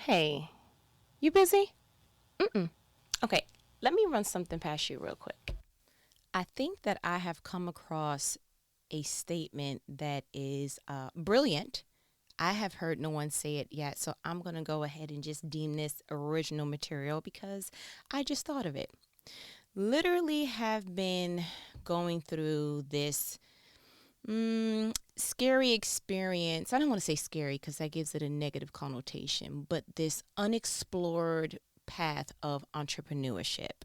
Hey, you busy? Mm-mm. Okay, let me run something past you real quick. I think that I have come across a statement that is brilliant. I have heard no one say it yet, so I'm going to go ahead and just deem this original material because I just thought of it. Literally have been going through this scary experience. I don't want to say scary because that gives it a negative connotation, but this unexplored path of entrepreneurship.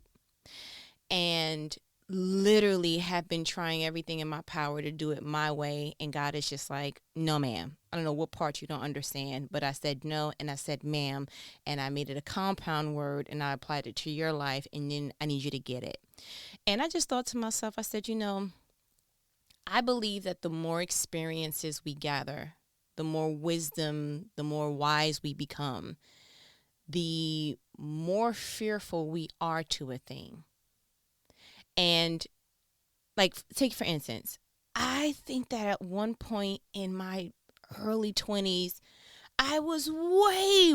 And literally have been trying everything in my power to do it my way. And God is just like, no, ma'am. I don't know what part you don't understand, but I said no and I said ma'am. And I made it a compound word and I applied it to your life. And then I need you to get it. And I just thought to myself, I said, I believe that the more experiences we gather, the more wisdom, the more wise we become, the more fearful we are to a thing. And like, take for instance, I think that at one point in my early 20s, I was way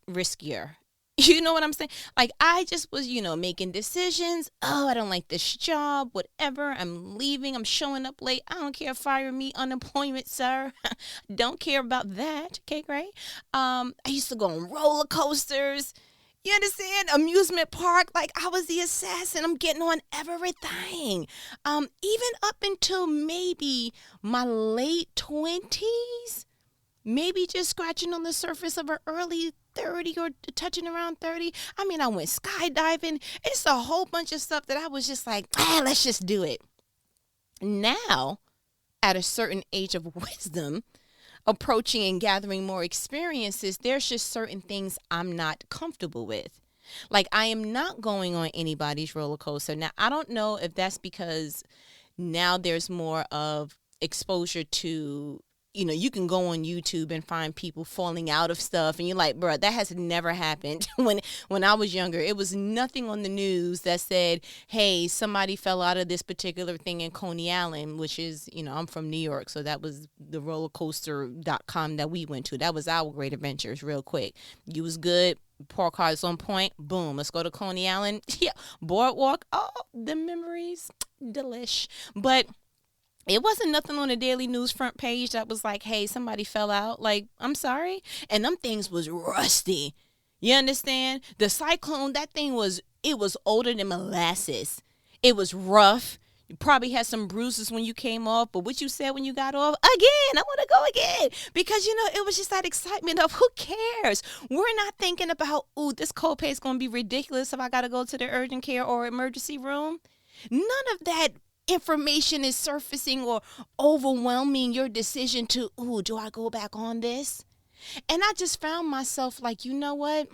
riskier. You know what I'm saying? Like, I just was, making decisions. Oh, I don't like this job, whatever. I'm leaving. I'm showing up late. I don't care. Fire me, unemployment, sir. Don't care about that. Okay, great. I used to go on roller coasters. You understand? Amusement park. Like, I was the assassin. I'm getting on everything. Even up until maybe my late 20s, maybe just scratching on the surface of an early 30 or touching around 30. I mean, I went skydiving. It's a whole bunch of stuff that I was just like, let's just do it. Now, at a certain age of wisdom, approaching and gathering more experiences, there's just certain things I'm not comfortable with. Like, I am not going on anybody's roller coaster. Now, I don't know if that's because now there's more of exposure to, you can go on YouTube and find people falling out of stuff and you're like, bro, that has never happened. When I was younger, it was nothing on the news that said, hey, somebody fell out of this particular thing in Coney Island, which is, I'm from New York, so that was the rollercoaster.com that we went to. That was our great adventures. Real quick, you was good, park cars on point, boom, let's go to Coney Island. Yeah, boardwalk. Oh, the memories, delish. But it wasn't nothing on the daily news front page that was like, hey, somebody fell out. Like, I'm sorry. And them things was rusty. You understand? The cyclone, that thing was, it was older than molasses. It was rough. You probably had some bruises when you came off, but what you said when you got off, again, I want to go again. Because, it was just that excitement of who cares? We're not thinking about, ooh, this copay is going to be ridiculous if I got to go to the urgent care or emergency room. None of that information is surfacing or overwhelming your decision to, ooh, do I go back on this? And I just found myself like, you know what?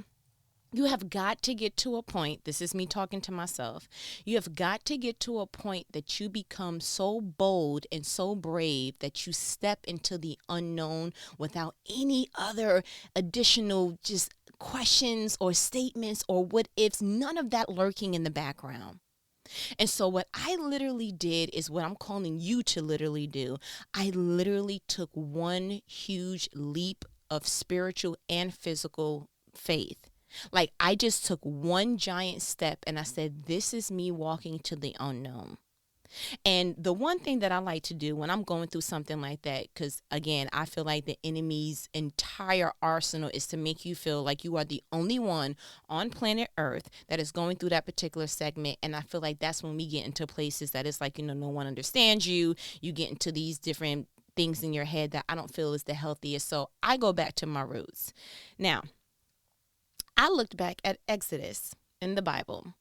You have got to get to a point. This is me talking to myself. You have got to get to a point that you become so bold and so brave that you step into the unknown without any other additional just questions or statements or what ifs, none of that lurking in the background. And so what I literally did is what I'm calling you to literally do. I literally took one huge leap of spiritual and physical faith. Like, I just took one giant step and I said, this is me walking to the unknown. And the one thing that I like to do when I'm going through something like that, because again, I feel like the enemy's entire arsenal is to make you feel like you are the only one on planet Earth that is going through that particular segment. And I feel like that's when we get into places that it's like, no one understands you. You get into these different things in your head that I don't feel is the healthiest. So I go back to my roots. Now, I looked back at Exodus in the Bible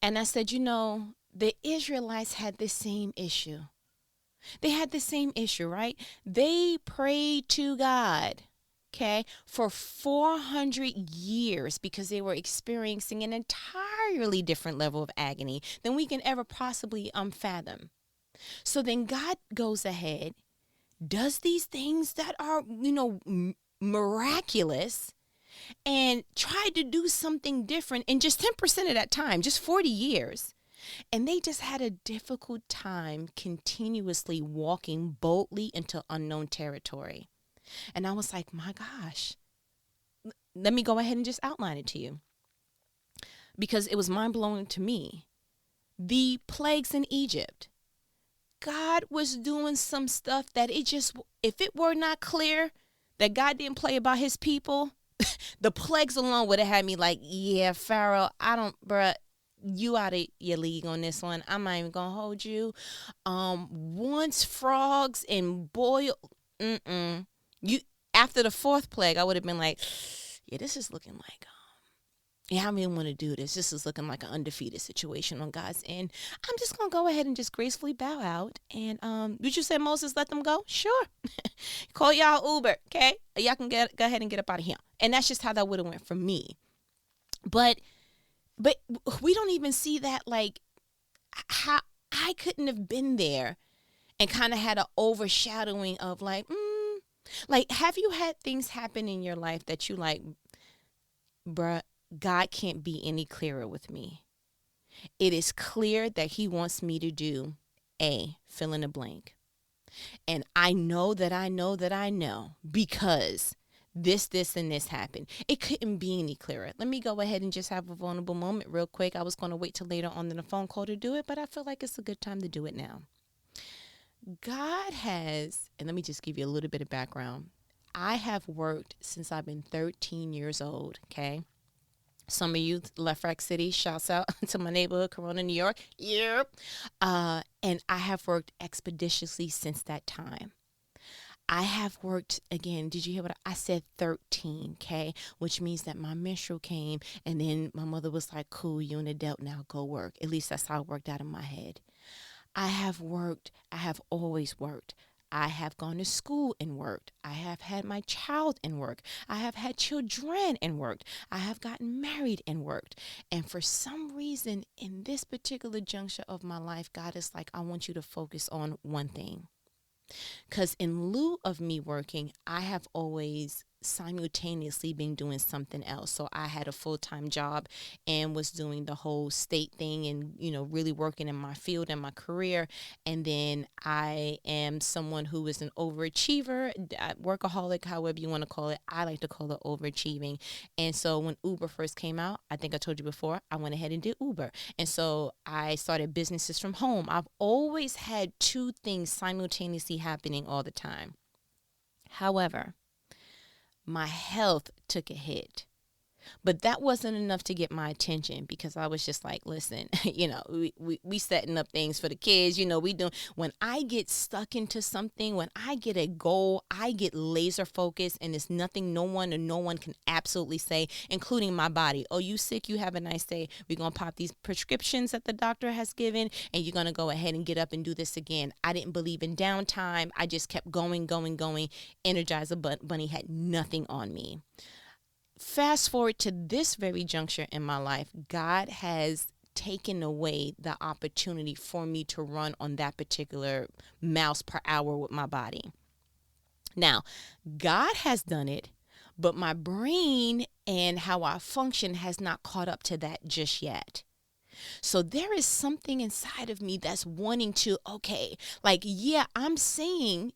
and I said, the Israelites had the same issue. They had the same issue, right? They prayed to God, okay, for 400 years because they were experiencing an entirely different level of agony than we can ever possibly fathom. So then God goes ahead, does these things that are, miraculous, and tried to do something different in just 10% of that time, just 40 years. And they just had a difficult time continuously walking boldly into unknown territory. And I was like, my gosh, let me go ahead and just outline it to you, because it was mind-blowing to me. The plagues in Egypt, God was doing some stuff that if it were not clear that God didn't play about his people, the plagues alone would have had me like, yeah, Pharaoh, you out of your league on this one. I'm not even gonna hold you. Once frogs and you after the fourth plague, I would have been like, yeah, this is looking like I don't even want to do this. This is looking like an undefeated situation on God's end. I'm just going to go ahead and just gracefully bow out. And did you say, Moses, let them go? Sure. Call y'all Uber, okay? Y'all can go ahead and get up out of here. And that's just how that would have went for me. But we don't even see that, like, how I couldn't have been there and kind of had an overshadowing of like, have you had things happen in your life that you like, bruh, God can't be any clearer with me. It is clear that he wants me to do A, fill in the blank. And I know that I know that I know because this, and this happened. It couldn't be any clearer. Let me go ahead and just have a vulnerable moment real quick. I was going to wait till later on in the phone call to do it, but I feel like it's a good time to do it now. God has, and let me just give you a little bit of background. I have worked since I've been 13 years old, okay? Some of you, Left Rack City, shouts out to my neighborhood, Corona, New York. Yep. And I have worked expeditiously since that time. I have worked, again, did you hear what I said? 13, okay? Which means that my menstrual came, and then my mother was like, cool, you an adult now, go work. At least that's how it worked out in my head. I have always worked. I have gone to school and worked. I have had my child and worked. I have had children and worked. I have gotten married and worked. And for some reason, in this particular juncture of my life, God is like, I want you to focus on one thing. Because in lieu of me working, I have always simultaneously been doing something else. So I had a full-time job and was doing the whole state thing and, really working in my field and my career. And then I am someone who is an overachiever, workaholic, however you want to call it. I like to call it overachieving. And so when Uber first came out, I think I told you before, I went ahead and did Uber. And so I started businesses from home. I've always had two things simultaneously happening all the time. However, my health took a hit. But that wasn't enough to get my attention because I was just like, listen, we setting up things for the kids. We do. When I get stuck into something, when I get a goal, I get laser focused, and it's nothing no one can absolutely say, including my body. Oh, you sick? You have a nice day. We're going to pop these prescriptions that the doctor has given, and you're going to go ahead and get up and do this again. I didn't believe in downtime. I just kept going. Energizer Bunny had nothing on me. Fast forward to this very juncture in my life, God has taken away the opportunity for me to run on that particular miles per hour with my body. Now, God has done it, but my brain and how I function has not caught up to that just yet. So there is something inside of me that's wanting to, I'm saying,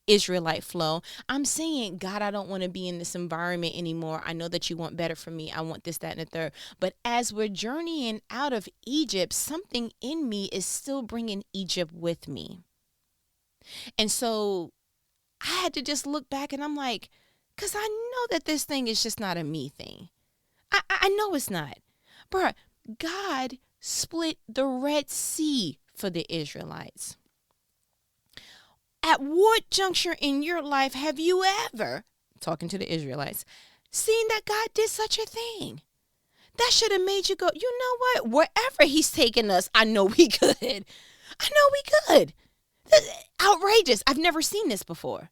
Israelite flow. I'm saying, God, I don't want to be in this environment anymore. I know that you want better for me. I want this, that, and the third. But as we're journeying out of Egypt, something in me is still bringing Egypt with me. And so I had to just look back and I'm like, because I know that this thing is just not a me thing. I know it's not. Bruh, God split the Red Sea for the Israelites. At what juncture in your life have you ever, talking to the Israelites, seen that God did such a thing? That should have made you go, you know what? Wherever he's taking us, I know we could. This is outrageous. I've never seen this before.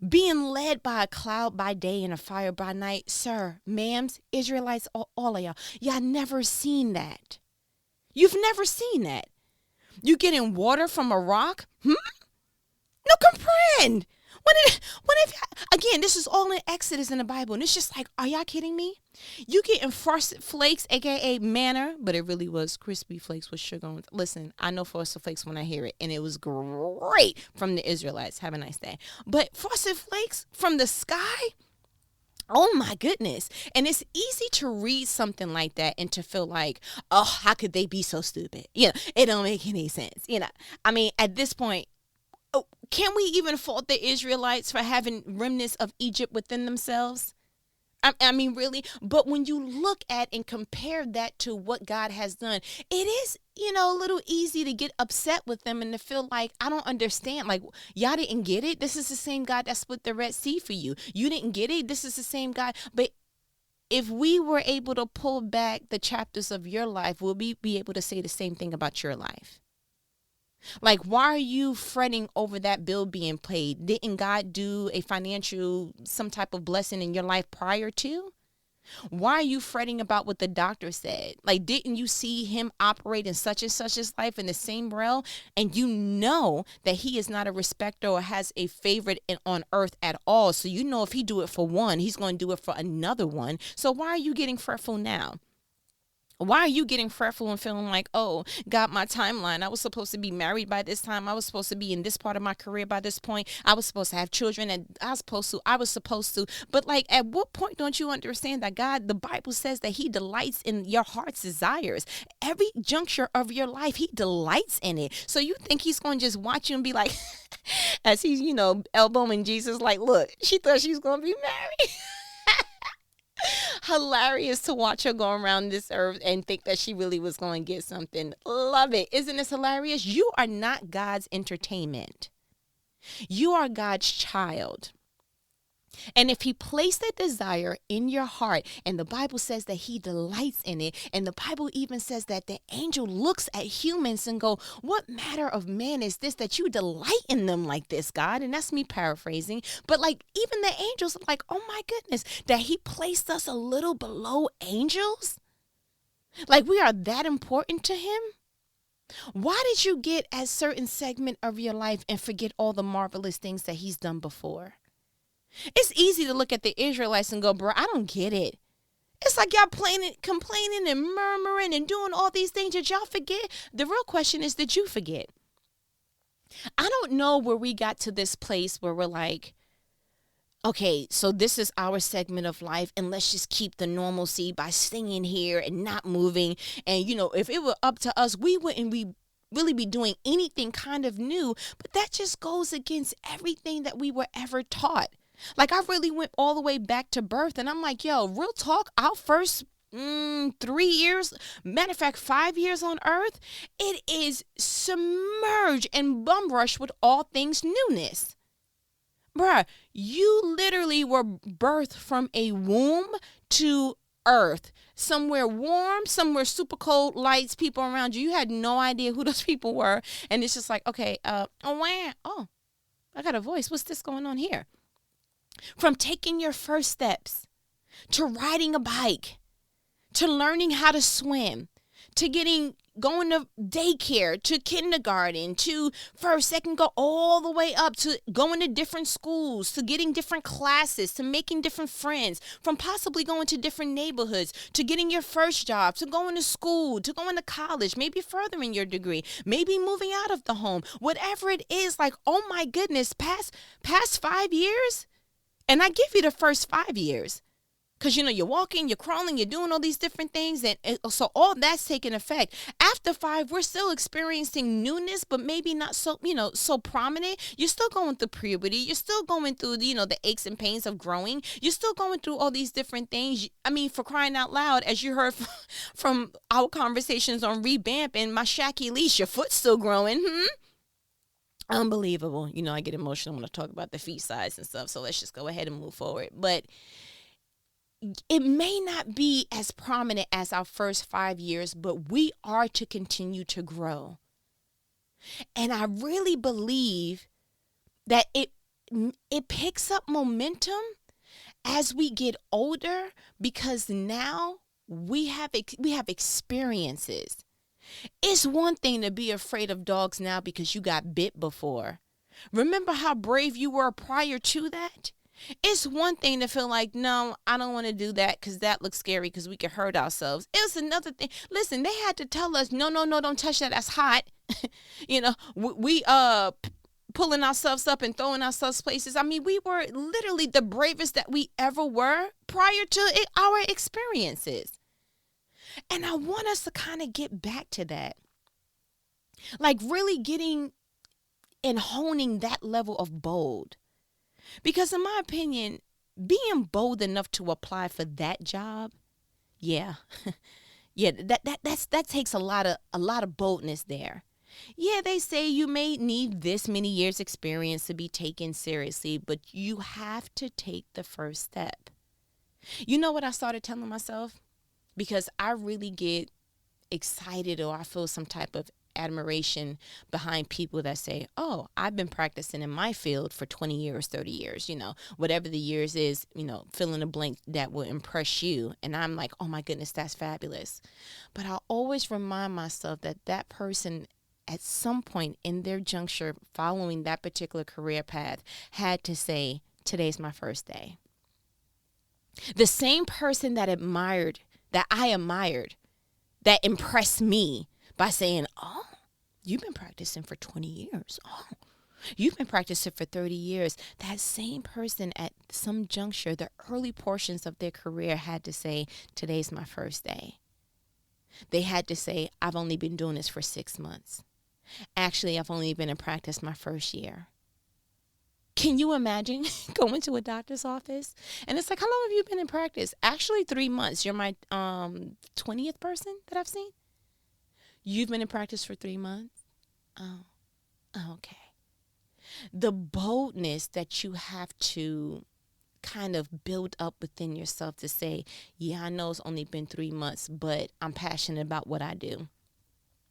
Being led by a cloud by day and a fire by night. Sir, ma'ams, Israelites, all of y'all never seen that. You've never seen that. You getting water from a rock? No, comprehend. Again, this is all in Exodus in the Bible. And it's just like, are y'all kidding me? You getting frosted flakes, a.k.a. manna, but it really was crispy flakes with sugar on. Listen, I know frosted flakes when I hear it, and it was great from the Israelites. Have a nice day. But frosted flakes from the sky? Oh my goodness. And it's easy to read something like that and to feel like, oh, how could they be so stupid? It don't make any sense. I mean, at this point, can we even fault the Israelites for having remnants of Egypt within themselves? I mean, really? But when you look at and compare that to what God has done, it is, a little easy to get upset with them and to feel like, I don't understand. Like, y'all didn't get it? This is the same God that split the Red Sea for you. You didn't get it? This is the same God. But if we were able to pull back the chapters of your life, will we be able to say the same thing about your life? Like, why are you fretting over that bill being paid? Didn't God do a financial, some type of blessing in your life prior to? Why are you fretting about what the doctor said? Like, didn't you see him operate in such and such his life in the same realm? And you know that he is not a respecter or has a favorite on earth at all. So you know if he do it for one, he's going to do it for another one. So why are you getting fretful now? Why are you getting fretful and feeling like, oh, God, my timeline, I was supposed to be married by this time. I was supposed to be in this part of my career by this point. I was supposed to have children, and I was supposed to. But like, at what point don't you understand that God, the Bible says that he delights in your heart's desires. Every juncture of your life, he delights in it. So you think he's going to just watch you and be like, as he's, elbowing Jesus, like, look, she thought she was going to be married. Hilarious to watch her go around this earth and think that she really was going to get something. Love it. Isn't this hilarious? You are not God's entertainment. You are God's child. And if he placed that desire in your heart, and the Bible says that he delights in it, and the Bible even says that the angel looks at humans and go, what matter of man is this that you delight in them like this, God? And that's me paraphrasing. But like, even the angels are like, oh my goodness, that he placed us a little below angels? Like, we are that important to him? Why did you get a certain segment of your life and forget all the marvelous things that he's done before? It's easy to look at the Israelites and go, bro, I don't get it. It's like y'all complaining and murmuring and doing all these things. Did y'all forget? The real question is, did you forget? I don't know where we got to this place where we're like, okay, so this is our segment of life, and let's just keep the normalcy by staying here and not moving. And, if it were up to us, we wouldn't really be doing anything kind of new. But that just goes against everything that we were ever taught. Like, I really went all the way back to birth, and I'm like, yo, real talk, our first 3 years, matter of fact, 5 years on earth, it is submerged and bum rushed with all things newness. Bruh, you literally were birthed from a womb to earth. Somewhere warm, somewhere super cold, lights, people around you. You had no idea who those people were. And it's just like, okay, oh, I got a voice. What's this going on here? From taking your first steps, to riding a bike, to learning how to swim, to going to daycare, to kindergarten, to first, second, go all the way up to going to different schools, to getting different classes, to making different friends, from possibly going to different neighborhoods, to getting your first job, to going to school, to going to college, maybe furthering your degree, maybe moving out of the home, whatever it is. Like, oh my goodness, past 5 years. And I give you the first 5 years because, you're walking, you're crawling, you're doing all these different things. And so all that's taking effect. After 5, we're still experiencing newness, but maybe not so, so prominent. You're still going through puberty. You're still going through, the aches and pains of growing. You're still going through all these different things. I mean, for crying out loud, as you heard from our conversations on revamping, my shaky leash, your foot's still growing. Unbelievable. I get emotional when I talk about the feet size and stuff. So let's just go ahead and move forward. But it may not be as prominent as our first 5 years, but we are to continue to grow. And I really believe that it picks up momentum as we get older, because now we have experiences. It's one thing to be afraid of dogs now because you got bit before. Remember how brave you were prior to that? It's one thing to feel like, no, I don't want to do that because that looks scary because we could hurt ourselves. It's another thing. Listen, they had to tell us, no, don't touch that. That's hot. We pulling ourselves up and throwing ourselves places. I mean, we were literally the bravest that we ever were prior to our experiences. And I want us to kind of get back to that. Like really getting and honing that level of bold. Because in my opinion, being bold enough to apply for that job, yeah. Yeah, that takes a lot of boldness there. Yeah, they say you may need this many years experience to be taken seriously, but you have to take the first step. You know what I started telling myself? Because I really get excited or I feel some type of admiration behind people that say, oh, I've been practicing in my field for 20 years, 30 years, whatever the years is, fill in a blank that will impress you. And I'm like, oh my goodness, that's fabulous. But I always remind myself that person at some point in their juncture following that particular career path had to say, today's my first day. The same person that I admired, that impressed me by saying, oh, you've been practicing for 20 years. Oh, you've been practicing for 30 years. That same person at some juncture, the early portions of their career had to say, today's my first day. They had to say, I've only been doing this for 6 months. Actually, I've only been in practice my first year. Can you imagine going to a doctor's office? And it's like, how long have you been in practice? Actually, 3 months. You're my 20th person that I've seen. You've been in practice for 3 months? Oh, okay. The boldness that you have to kind of build up within yourself to say, yeah, I know it's only been 3 months, but I'm passionate about what I do.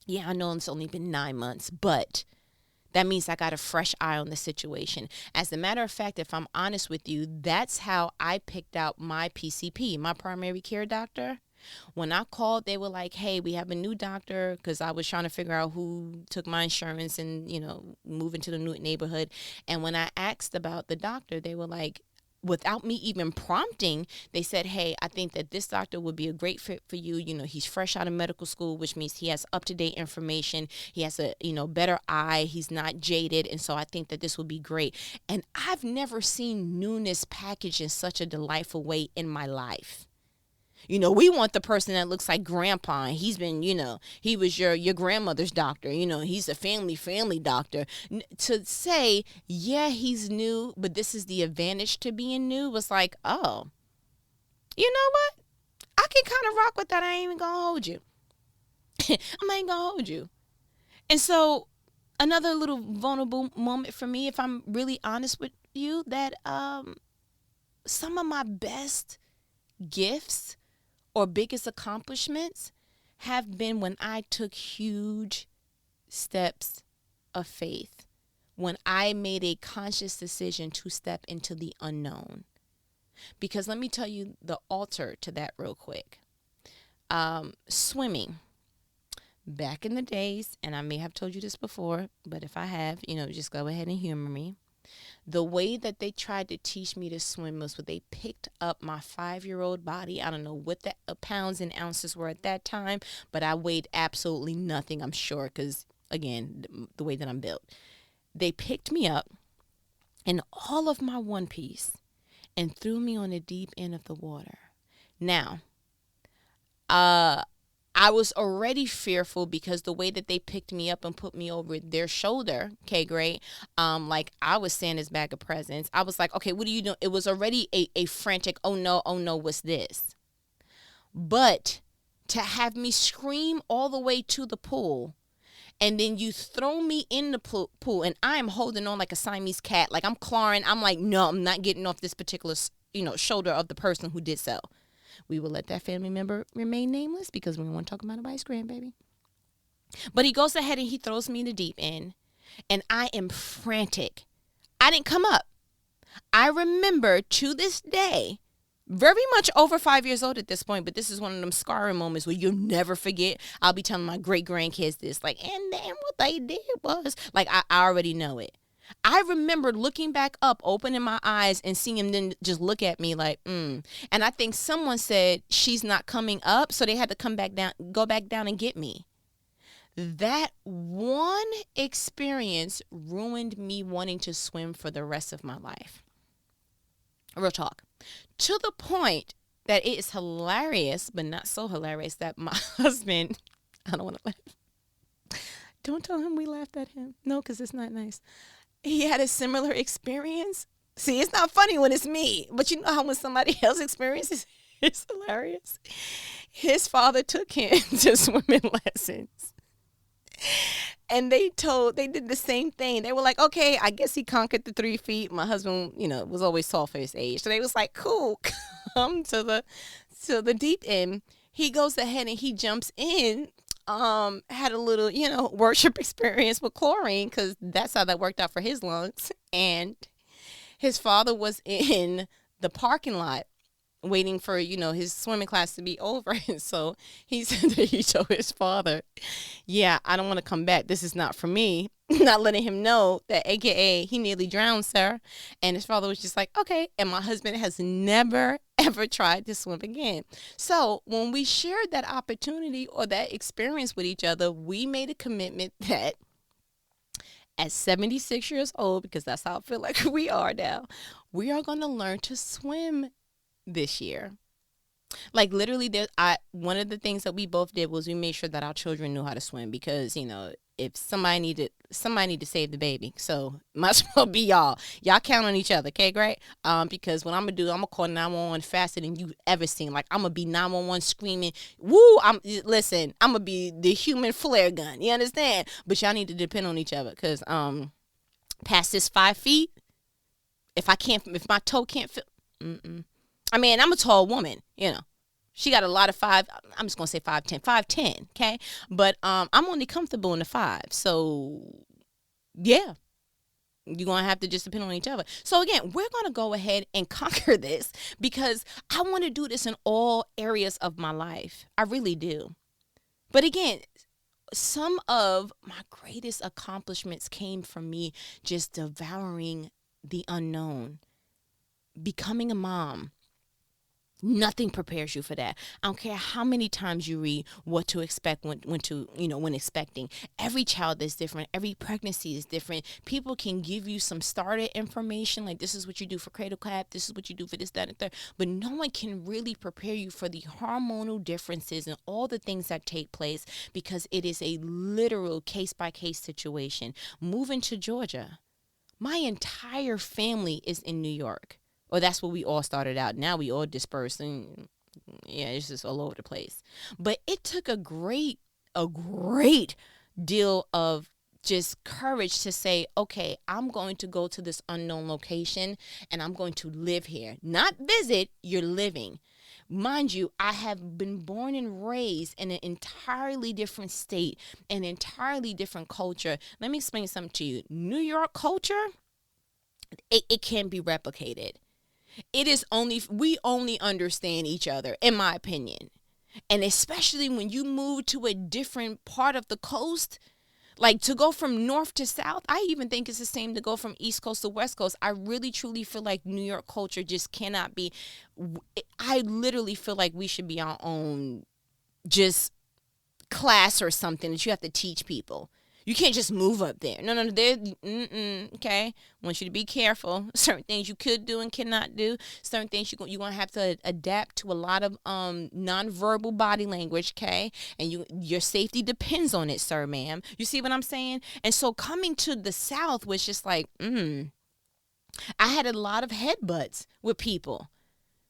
Yeah, I know it's only been 9 months, but that means I got a fresh eye on the situation. As a matter of fact, if I'm honest with you, that's how I picked out my PCP, my primary care doctor. When I called, they were like, hey, we have a new doctor, because I was trying to figure out who took my insurance and, move into the new neighborhood. And when I asked about the doctor, they were like, without me even prompting, they said, hey, I think that this doctor would be a great fit for you. He's fresh out of medical school, which means he has up-to-date information. He has a, better eye. He's not jaded. And so I think that this would be great. And I've never seen newness packaged in such a delightful way in my life. We want the person that looks like grandpa. And he's been, he was your grandmother's doctor. He's a family doctor. To say, yeah, he's new, but this is the advantage to being new was like, oh, you know what? I can kind of rock with that. I ain't even going to hold you. I ain't going to hold you. And so another little vulnerable moment for me, if I'm really honest with you, that some of my best gifts or biggest accomplishments have been when I took huge steps of faith, when I made a conscious decision to step into the unknown. Because let me tell you the alter to that real quick. Swimming. Back in the days, and I may have told you this before, but if I have, just go ahead and humor me. The way that they tried to teach me to swim was when they picked up my 5-year-old body. I don't know what the pounds and ounces were at that time, but I weighed absolutely nothing, I'm sure, because, again, the way that I'm built. They picked me up in all of my one piece and threw me on the deep end of the water. Now, I was already fearful because the way that they picked me up and put me over their shoulder, okay, great, like I was Santa's bag of presents. I was like, okay, what are you doing? It was already a frantic, oh no, what's this? But to have me scream all the way to the pool, and then you throw me in the pool, and I am holding on like a Siamese cat, like I'm clawing. I'm like, no, I'm not getting off this particular, shoulder of the person who did so. We will let that family member remain nameless because we don't want to talk about nobody's grandbaby. But he goes ahead and he throws me in the deep end, and I am frantic. I didn't come up. I remember to this day, very much over 5 years old at this point, but this is one of them scarring moments where you'll never forget. I'll be telling my great grandkids this, like, and then what they did was, like, I already know it. I remember looking back up, opening my eyes, and seeing him then just look at me like, And I think someone said, she's not coming up, so they had to come back down, go back down and get me. That one experience ruined me wanting to swim for the rest of my life. Real talk. To the point that it is hilarious, but not so hilarious, that my husband, I don't want to laugh. Don't tell him we laughed at him. No, because it's not nice. He had a similar experience. See, it's not funny when it's me, but you know how when somebody else experiences, it's hilarious. His father took him to swimming lessons. And they did the same thing. They were like, okay, I guess he conquered the 3 feet. My husband, was always tall for his age. So they was like, cool, come to the deep end. He goes ahead and he jumps in. Had a little, worship experience with chlorine, because that's how that worked out for his lungs. And his father was in the parking lot waiting for, his swimming class to be over. And so he said that he told his father, yeah, I don't want to come back. This is not for me. Not letting him know that, AKA, he nearly drowned, sir. And his father was just like, okay. And my husband has never, ever tried to swim again. So when we shared that opportunity or that experience with each other, we made a commitment that at 76 years old, because that's how I feel like we are now, we are going to learn to swim this year. Like literally, one of the things that we both did was we made sure that our children knew how to swim, because if somebody need to save the baby, so might as well be y'all. Y'all count on each other, okay? Great. Because what I'm gonna call 911 faster than you ever seen. Like I'm gonna be 911 screaming, woo! I'm gonna be the human flare gun. You understand? But y'all need to depend on each other, because past this 5 feet, if my toe can't fit, I mean, I'm a tall woman, She got a lot of 5. I'm just gonna say 5'10", 5'10", okay. But I'm only comfortable in the 5. So yeah, you're gonna have to just depend on each other. So again, we're gonna go ahead and conquer this, because I want to do this in all areas of my life. I really do. But again, some of my greatest accomplishments came from me just devouring the unknown, becoming a mom. Nothing prepares you for that. I don't care how many times you read what to expect when expecting. Every child is different. Every pregnancy is different. People can give you some starter information, like this is what you do for cradle cap, this is what you do for this, that, and third. But no one can really prepare you for the hormonal differences and all the things that take place, because it is a literal case-by-case situation. Moving to Georgia, my entire family is in New York. Or that's where we all started out. Now we all dispersed, and it's just all over the place. But it took a great deal of just courage to say, okay, I'm going to go to this unknown location and I'm going to live here. Not visit, you're living. Mind you, I have been born and raised in an entirely different state, an entirely different culture. Let me explain something to you. New York culture, it can't be replicated. We only understand each other, in my opinion. And especially when you move to a different part of the coast, like to go from north to south, I even think it's the same to go from East Coast to West Coast. I really, truly feel like New York culture just cannot be. I literally feel like we should be our own just class or something that you have to teach people. You can't just move up there. No, okay? I want you to be careful. Certain things you could do and cannot do. Certain things you're going to have to adapt to a lot of nonverbal body language, okay? And your safety depends on it, sir, ma'am. You see what I'm saying? And so coming to the South was just like, I had a lot of headbutts with people,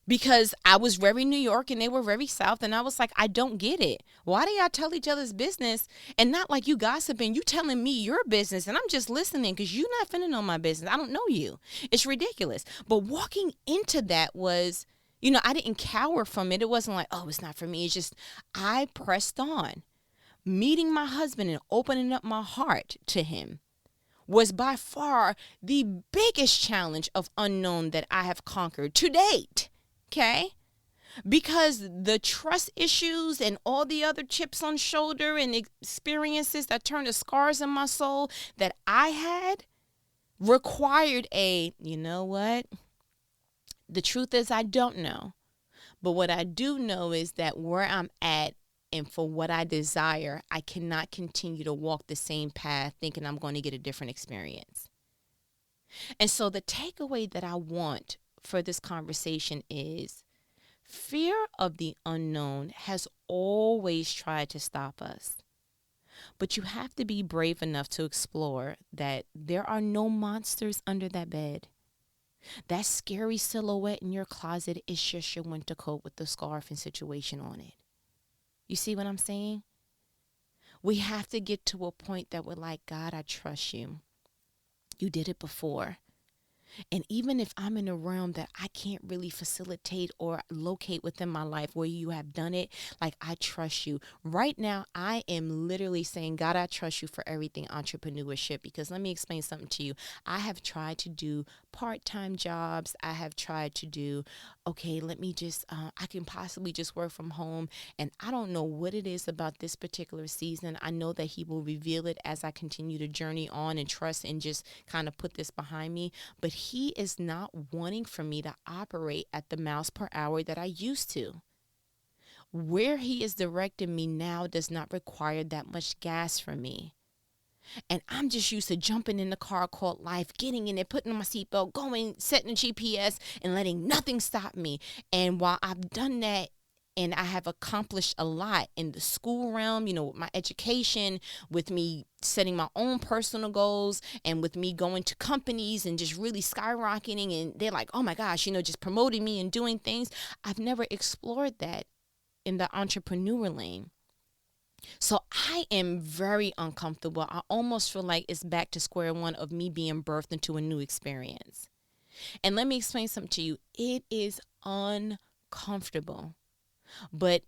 because I was very New York and they were very South, and I was like, I don't get it. Why do y'all tell each other's business and not like you gossiping? You telling me your business and I'm just listening, because you not finna know my business. I don't know you. It's ridiculous. But walking into that was, I didn't cower from it. It wasn't like, oh, it's not for me. It's just I pressed on. Meeting my husband and opening up my heart to him was by far the biggest challenge of unknown that I have conquered to date. Okay? Because the trust issues and all the other chips on shoulder and experiences that turned to scars in my soul that I had required you know what? The truth is I don't know. But what I do know is that where I'm at and for what I desire, I cannot continue to walk the same path thinking I'm going to get a different experience. And so the takeaway that I want for this conversation is fear of the unknown has always tried to stop us. But you have to be brave enough to explore that there are no monsters under that bed. That scary silhouette in your closet is just your winter coat with the scarf and situation on it. You see what I'm saying? We have to get to a point that we're like, God, I trust you. You did it before. And even if I'm in a realm that I can't really facilitate or locate within my life where you have done it, like, I trust you. Right now, I am literally saying, God, I trust you for everything entrepreneurship, because let me explain something to you. I have tried to do part-time jobs. I have tried to do, okay, let me just, I can possibly just work from home. And I don't know what it is about this particular season. I know that he will reveal it as I continue to journey on and trust and just kind of put this behind me. But he is not wanting for me to operate at the miles per hour that I used to. Where he is directing me now does not require that much gas from me. And I'm just used to jumping in the car called life, getting in it, putting on my seatbelt, going, setting the GPS, and letting nothing stop me. And while I've done that, and I have accomplished a lot in the school realm, with my education, with me setting my own personal goals, and with me going to companies and just really skyrocketing. And they're like, oh my gosh, just promoting me and doing things. I've never explored that in the entrepreneur lane. So I am very uncomfortable. I almost feel like it's back to square one of me being birthed into a new experience. And let me explain something to you. It is uncomfortable. But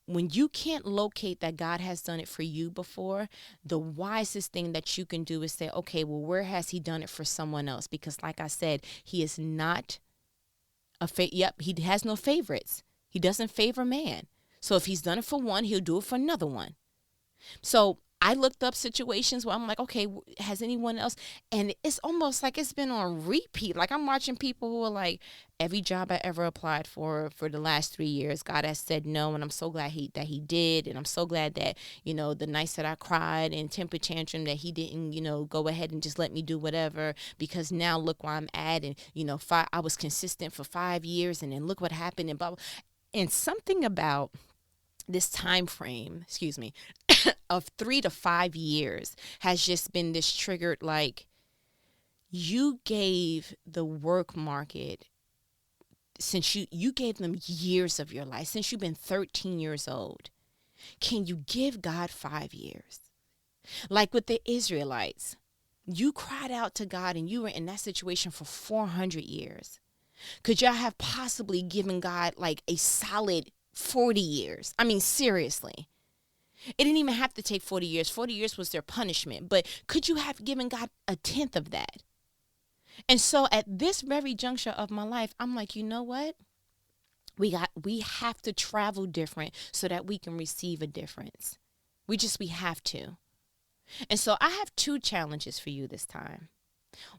when you can't locate that God has done it for you before, the wisest thing that you can do is say, okay, well, where has he done it for someone else? Because like I said, he is not he has no favorites. He doesn't favor man. So if he's done it for one, he'll do it for another one. So I looked up situations where I'm like, okay, has anyone else? And it's almost like it's been on repeat. Like, I'm watching people who are like, every job I ever applied for the last 3 years, God has said no. And I'm so glad that he did. And I'm so glad that, the nights that I cried and temper tantrum, that he didn't, go ahead and just let me do whatever, because now look where I'm at. And, I was consistent for 5 years, and then look what happened, and blah, blah. And something about this time frame, of 3 to 5 years has just been this triggered, like, you gave the work market, since you gave them years of your life, since you've been 13 years old. Can you give God 5 years? Like with the Israelites, you cried out to God and you were in that situation for 400 years. Could y'all have possibly given God like a solid 40 years? I mean, seriously. It didn't even have to take 40 years. 40 years was their punishment. But could you have given God a tenth of that? And so at this very juncture of my life, I'm like, you know what? We have to travel different so that we can receive a difference. We have to. And so I have 2 challenges for you this time.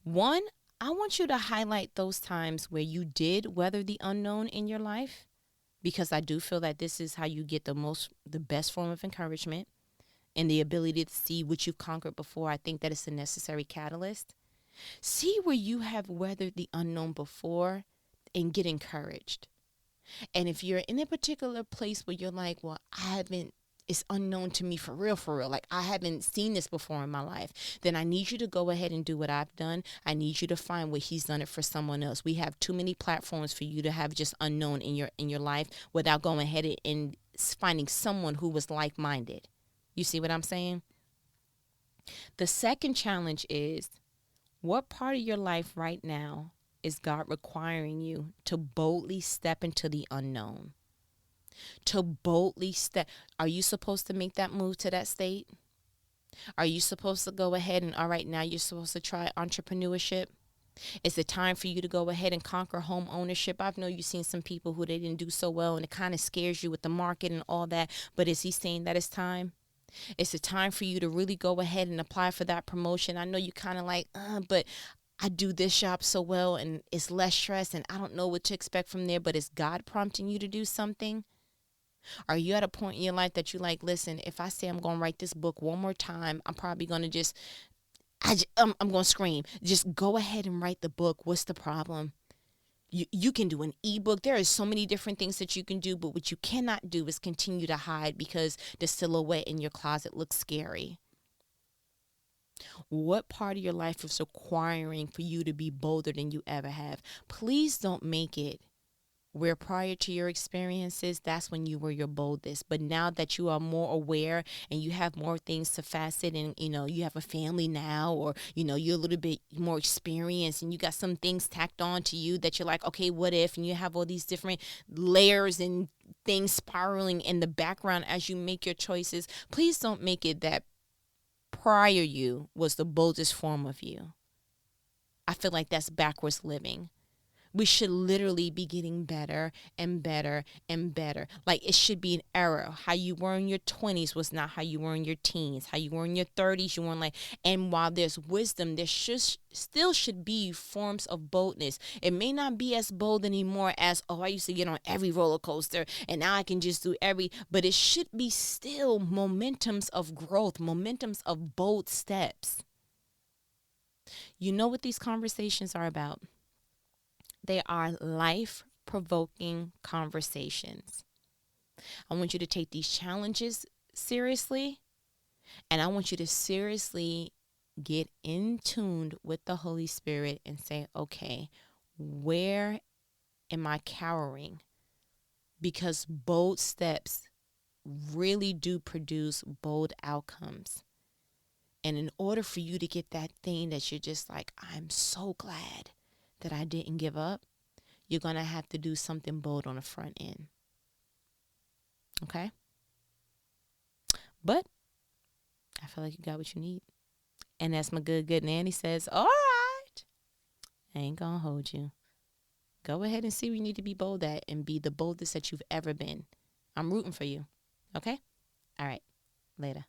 One, I want you to highlight those times where you did weather the unknown in your life, because I do feel that this is how you get the best form of encouragement and the ability to see what you've conquered before. I think that it's a necessary catalyst. See where you have weathered the unknown before and get encouraged. And if you're in a particular place where you're like, well, it's unknown to me for real, like I haven't seen this before in my life, then I need you to go ahead and do what I've done. I need you to find where he's done it for someone else. We have too many platforms for you to have just unknown in your life without going ahead and finding someone who was like-minded. You see what I'm saying? The second challenge is, what part of your life right now is God requiring you to boldly step into the unknown? To boldly step. Are you supposed to make that move to that state? Are you supposed to go ahead and, all right, now you're supposed to try entrepreneurship? Is it time for you to go ahead and conquer home ownership? I know you've seen some people who they didn't do so well, and it kind of scares you with the market and all that. But is he saying that it's time? Is it time for you to really go ahead and apply for that promotion? I know you kind of like, but I do this job so well and it's less stress and I don't know what to expect from there. But is God prompting you to do something? Are you at a point in your life that you like, listen, if I say I'm going to write this book one more time, I'm probably going to I'm going to scream. Just go ahead and write the book. What's the problem? You can do an ebook. There are so many different things that you can do, but what you cannot do is continue to hide because the silhouette in your closet looks scary. What part of your life is requiring for you to be bolder than you ever have? Please don't make it where prior to your experiences, that's when you were your boldest. But now that you are more aware and you have more things to facet and, you have a family now, or, you're a little bit more experienced and you got some things tacked on to you that you're like, okay, what if? And you have all these different layers and things spiraling in the background as you make your choices. Please don't make it that prior you was the boldest form of you. I feel like that's backwards living. We should literally be getting better and better and better. Like, it should be an era. How you were in your 20s was not how you were in your teens. How you were in your 30s, you weren't like. And while there's wisdom, there still should be forms of boldness. It may not be as bold anymore as, I used to get on every roller coaster and now I can just do but it should be still momentums of growth, momentums of bold steps. You know what these conversations are about? They are life-provoking conversations. I want you to take these challenges seriously, and I want you to seriously get in tune with the Holy Spirit and say, okay, where am I cowering? Because bold steps really do produce bold outcomes. And in order for you to get that thing that you're just like, I'm so glad that I didn't give up, you're going to have to do something bold on the front end. Okay? But I feel like you got what you need. And as my good Nanny says, all right, I ain't going to hold you. Go ahead and see where you need to be bold at and be the boldest that you've ever been. I'm rooting for you. Okay? All right. Later.